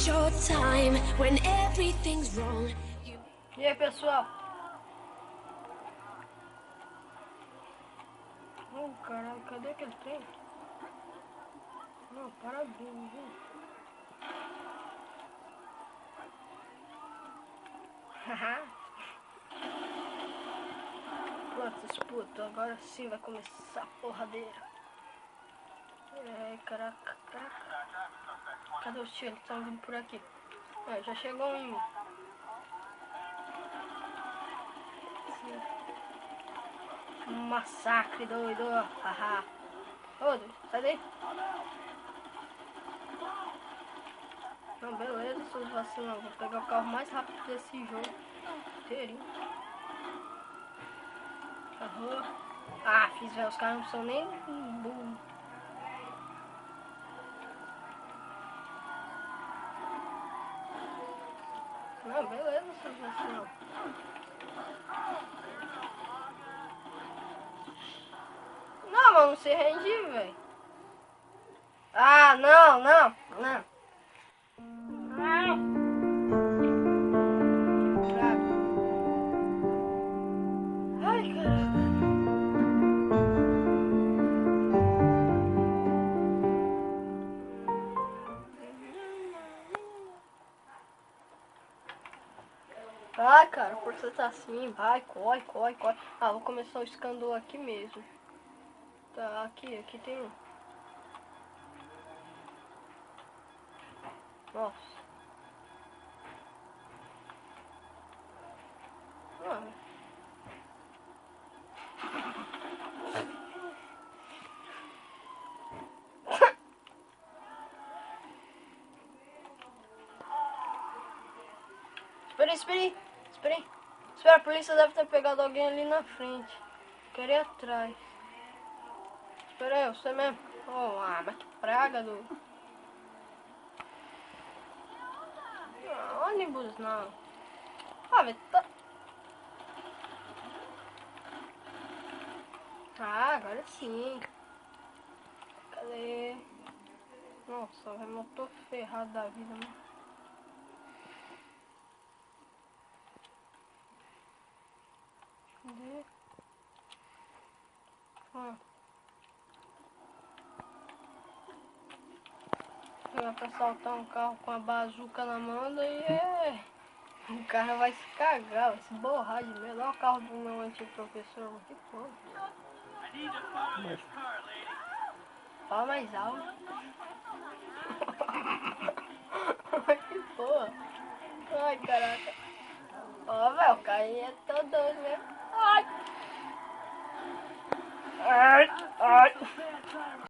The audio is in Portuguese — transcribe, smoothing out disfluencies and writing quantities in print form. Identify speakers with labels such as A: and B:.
A: your time when everything's wrong.
B: E aí, pessoal? Oh, caralho, cadê aquele trem? Não, parabéns, viu? Haha. Pronto, disputa. Agora sim vai começar a porradeira. É, caraca. Cadê os tiros? Estão vindo por aqui. Ah, já chegou um em mim. Um massacre doido. Haha. Ô, sai daí. Não, beleza, seus vacilos. Vou pegar o carro mais rápido desse jogo inteirinho. Carro. Ah, fiz, velho. Os caras não são nem burros. Não, beleza, seus vacilos. Não, vamos se rendir, velho. Ah, não. Ai, caraca. Ai, cara, por você tá assim, vai, corre. Ah, vou começar o escândalo aqui mesmo. Tá, aqui tem um. Nossa. Ah. Espera aí. Espera, a polícia deve ter pegado alguém ali na frente. Quero ir atrás. Espera aí, você mesmo. Oh, mas que praga do... Não, ônibus não. Ah, velho, tá... Ah, agora sim. Cadê? Nossa, velho, eu tô ferrado da vida, mano. Cadê? Ah. Vai pra assaltar um carro com a bazuca na mão, daí o cara vai se cagar, vai se borrar de medo. Olha o carro do meu antigo professor, mano. Que porra. Fala mais alto. Que porra. Ai, caraca. Ó, velho, o cara aí é todo doido mesmo. Ai.